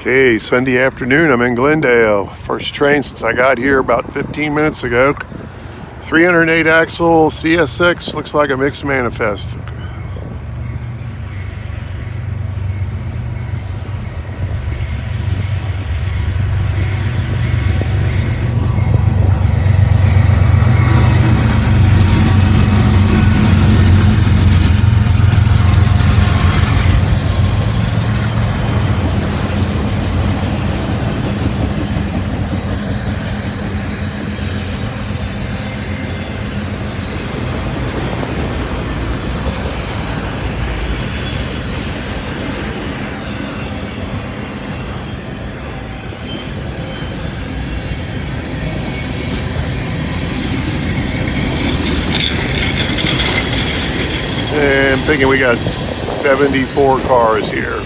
Okay, Sunday afternoon, I'm in Glendale. First train since I got here about 15 minutes ago. 308 axle CS6, looks like a mixed manifest. And I'm thinking we got 74 cars here.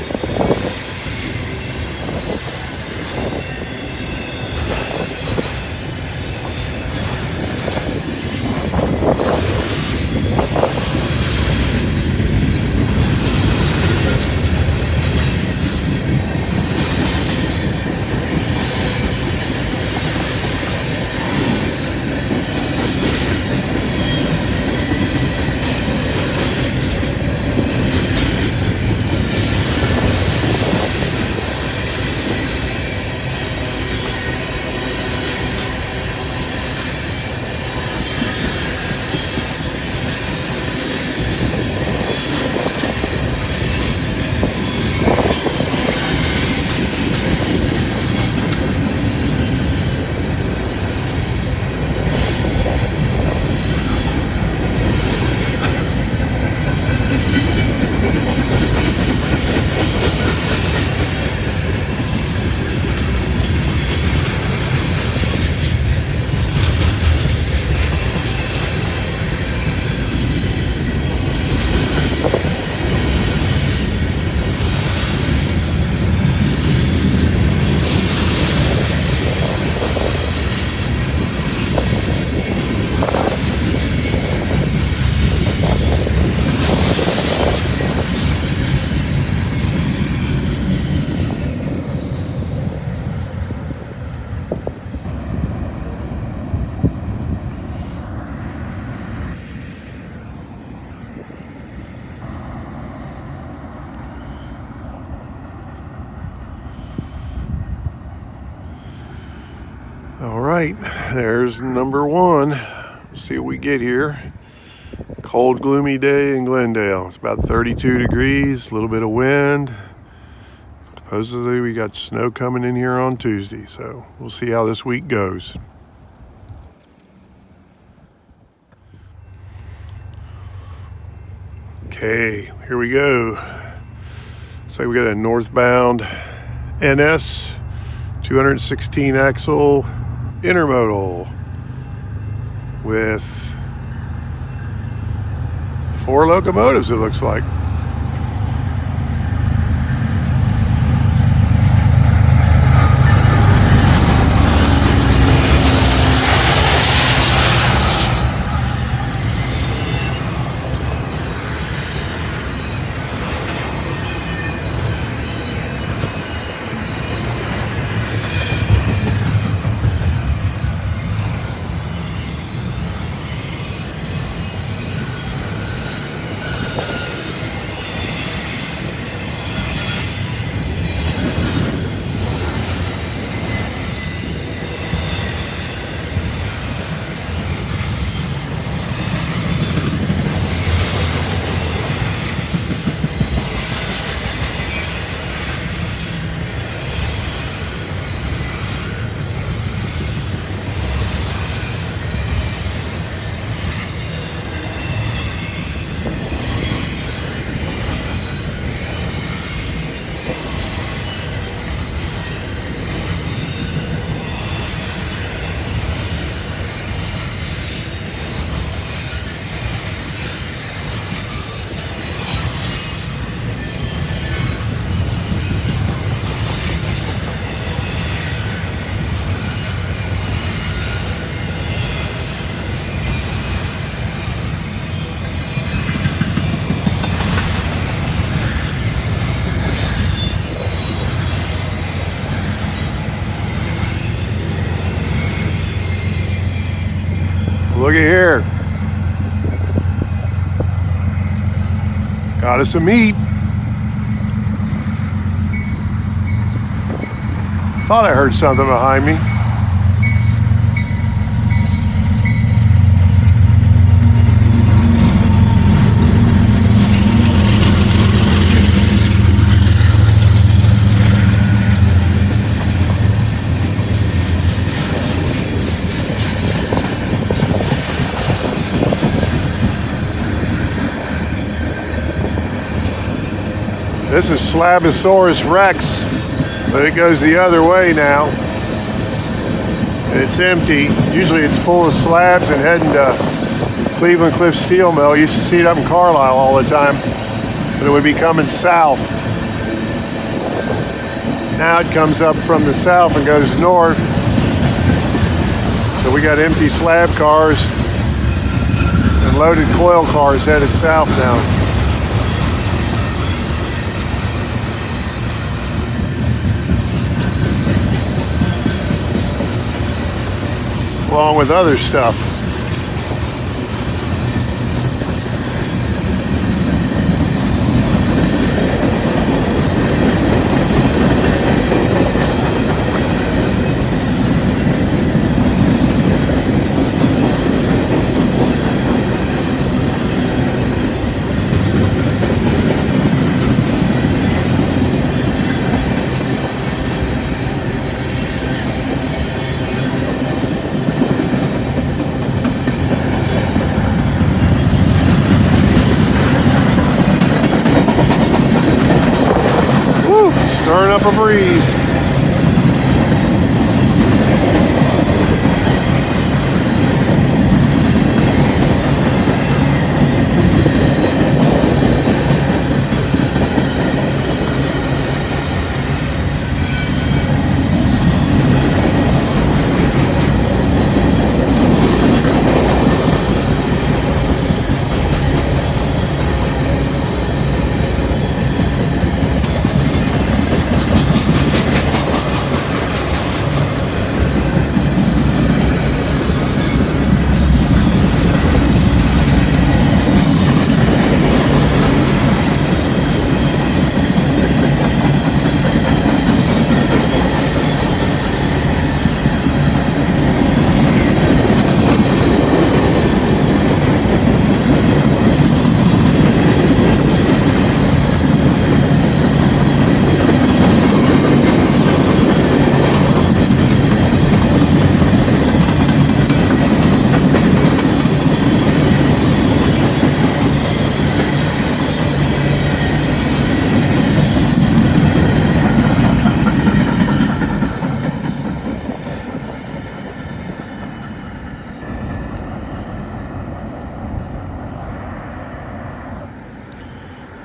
All right, there's number one. Let's see what we get here. Cold, gloomy day in Glendale. It's about 32 degrees, a little bit of wind. Supposedly we got snow coming in here on Tuesday, so we'll see how this week goes. Okay, here we go. So we got a Northbound NS 216 axle intermodal with 4 locomotives, it looks like. Look at here. Got us some meat. Thought I heard something behind me. This is Slabosaurus Rex, but it goes the other way now. It's empty. Usually it's full of slabs and heading to Cleveland Cliff Steel Mill. You used to see it up in Carlisle all the time, but it would be coming south. Now it comes up from the south and goes north. So we got empty slab cars and loaded coil cars headed south now. Along with other stuff. Stirring up a breeze.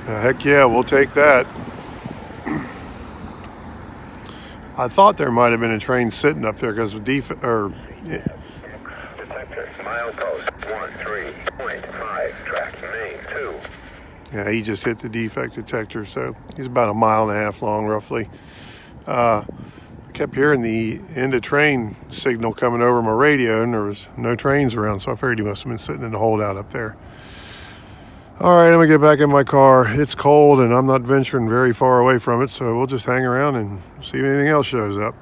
Heck yeah, we'll take that. I thought there might have been a train sitting up there because of Detector, milepost 13.5, track main 2. Yeah, he just hit the defect detector, so he's about 1.5 miles long, roughly. I kept hearing the end of train signal coming over my radio, and there was no trains around, so I figured he must have been sitting in the holdout up there. All right, I'm gonna get back in my car. It's cold, and I'm not venturing very far away from it, so we'll just hang around and see if anything else shows up.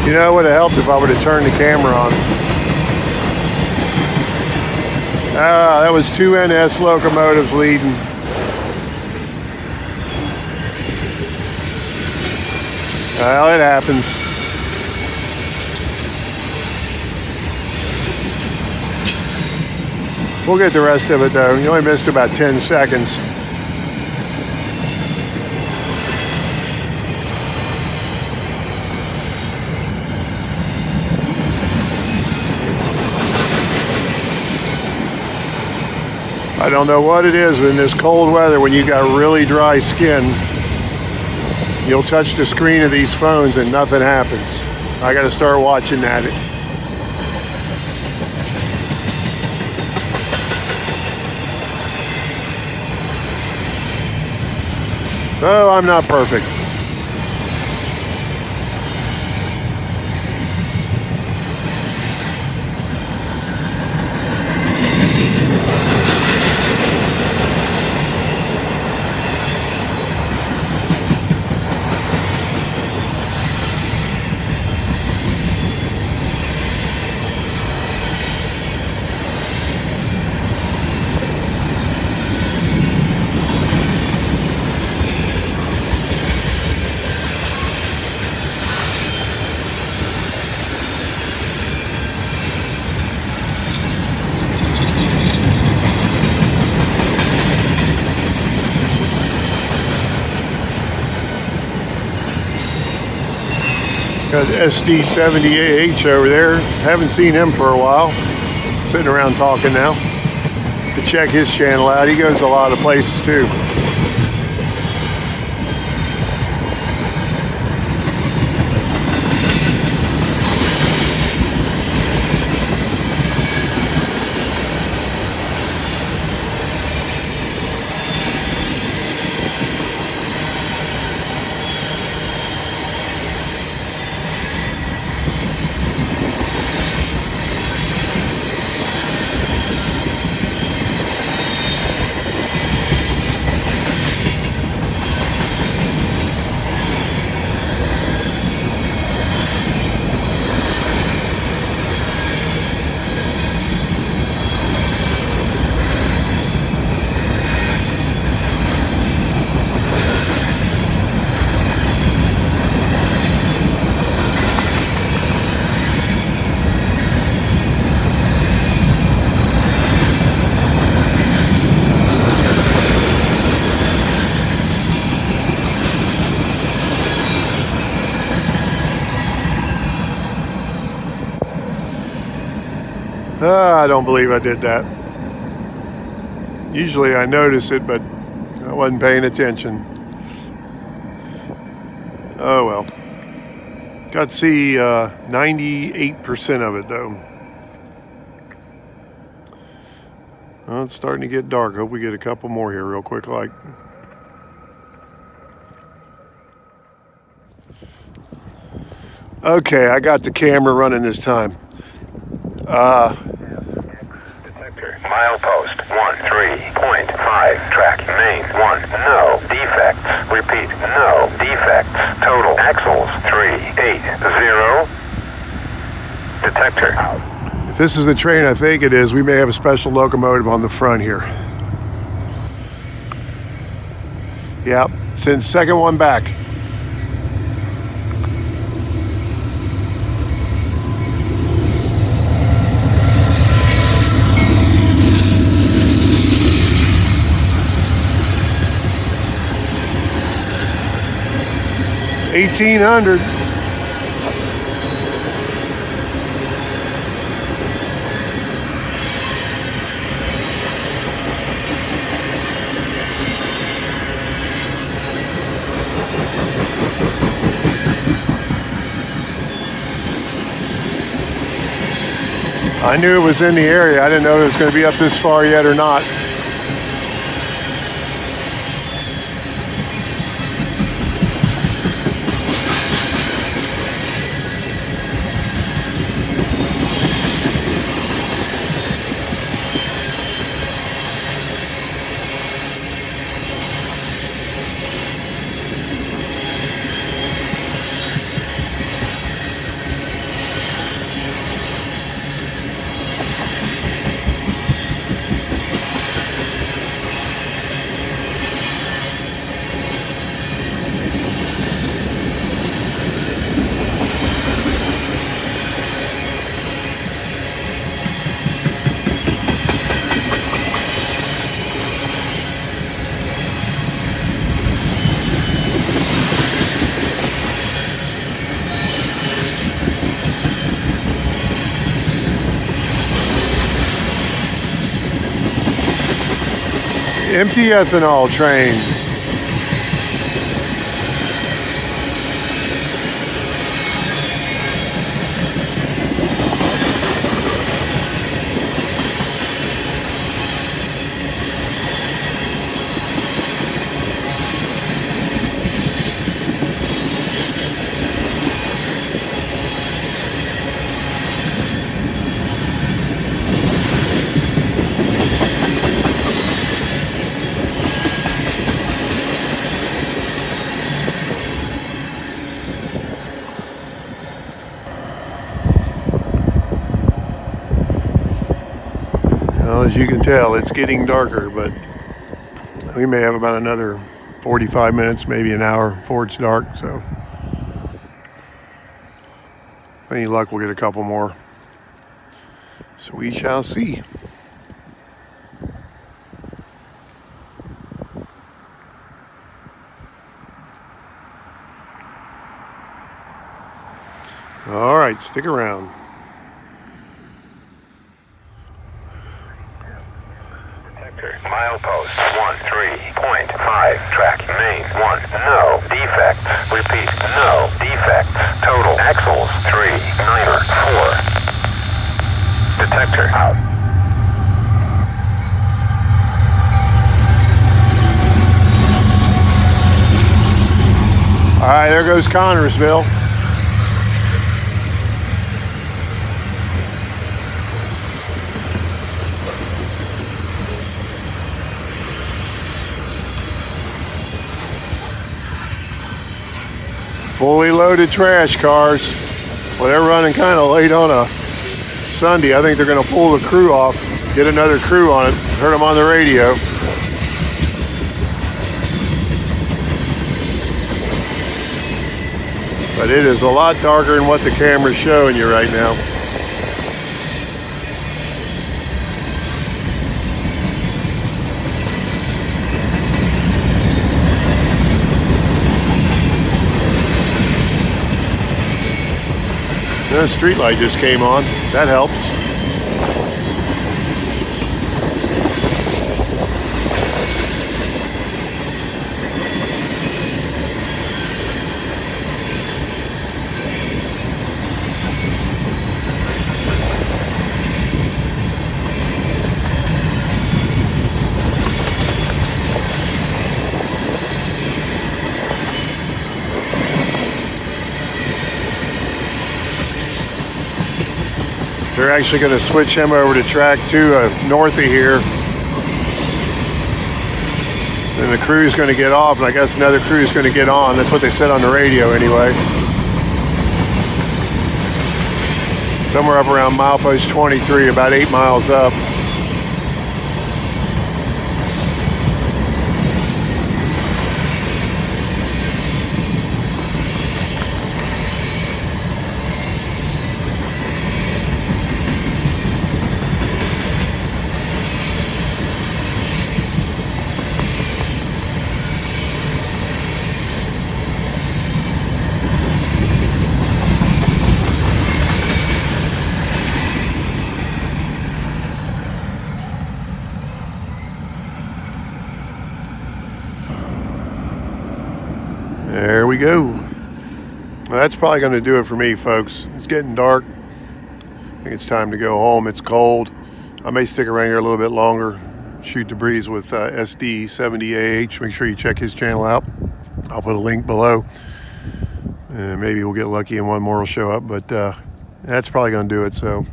You know, it would have helped if I would have turned the camera on. That was 2 NS locomotives leading. Well, it happens. We'll get the rest of it though. You only missed about 10 seconds. I don't know what it is, but in this cold weather, when you got really dry skin, you'll touch the screen of these phones and nothing happens. I got to start watching that. Oh, I'm not perfect. Got SD70AH over there. Haven't seen him for a while. Sitting around talking now. To check his channel out. He goes a lot of places too. I don't believe I did that. Usually I notice it, but I wasn't paying attention. Oh well. Got to see 98% of it though. Well, it's starting to get dark. Hope we get a couple more here real quick like. Okay, I got the camera running this time. Detector. Milepost 13.5. Track main 1. No defects. Repeat. No defects. Total axles 380. Detector. If this is the train I think it is, we may have a special locomotive on the front here. Yep, since second one back. $1,800. I knew it was in the area. I didn't know it was going to be up this far yet or not. Empty ethanol train. as you can tell, it's getting darker, but we may have about another 45 minutes, maybe an hour before it's dark. So, any luck, we'll get a couple more. So we shall see. All right, stick around. Milepost 13.5, track main 1, no defects. Repeat, no defects. Total axles 3, 9er, 4. Detector out. All right, there goes Connorsville. Fully loaded trash cars. Well, they're running kind of late on a Sunday. I think they're going to pull the crew off, get another crew on it. Heard them on the radio. But it is a lot darker than what the camera's showing you right now. The street light just came on. That helps. They're actually going to switch him over to track 2 north of here. And the crew's going to get off, and I guess another crew's going to get on. That's what they said on the radio anyway. Somewhere up around milepost 23, about 8 miles up. There we go. Well, that's probably going to do it for me, folks. It's getting dark. I think it's time to go home. It's cold. I may stick around here a little bit longer, shoot the breeze with SD70AH. Make sure you check his channel out. I'll put a link below. Maybe we'll get lucky and one more will show up, but that's probably going to do it. So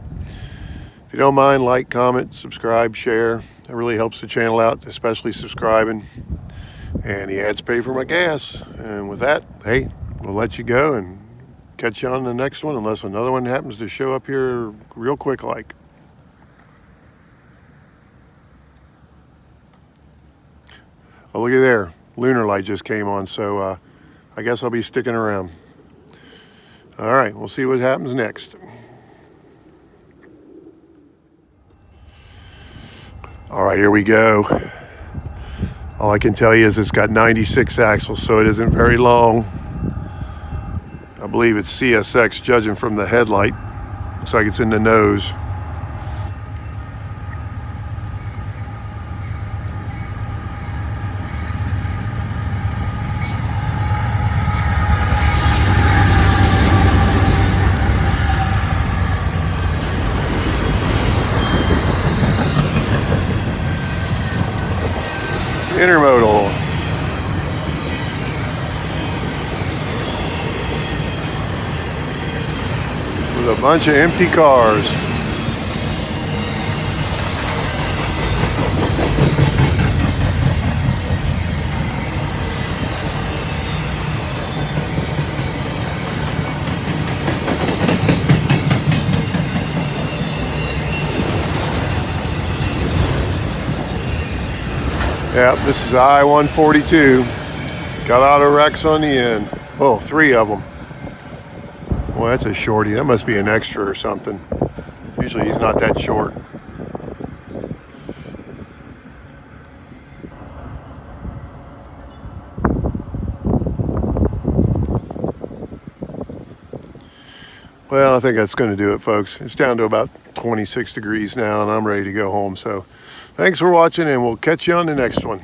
if you don't mind, like, comment, subscribe, share. That really helps the channel out, especially subscribing. And the ads pay for my gas. And with that, hey, we'll let you go and catch you on the next one, unless another one happens to show up here real quick like. Oh, look at there. Lunar light just came on, so I guess I'll be sticking around. All right, we'll see what happens next. All right, here we go. All I can tell you is it's got 96 axles, so it isn't very long. I believe it's CSX, judging from the headlight. Looks like it's in the nose. Intermodal. With a bunch of empty cars. Yep, this is I-142. Got auto wrecks on the end. Oh, 3 of them. Well, that's a shorty. That must be an extra or something. Usually he's not that short. Well, I think that's going to do it, folks. It's down to about 26 degrees now, and I'm ready to go home. So thanks for watching, and we'll catch you on the next one.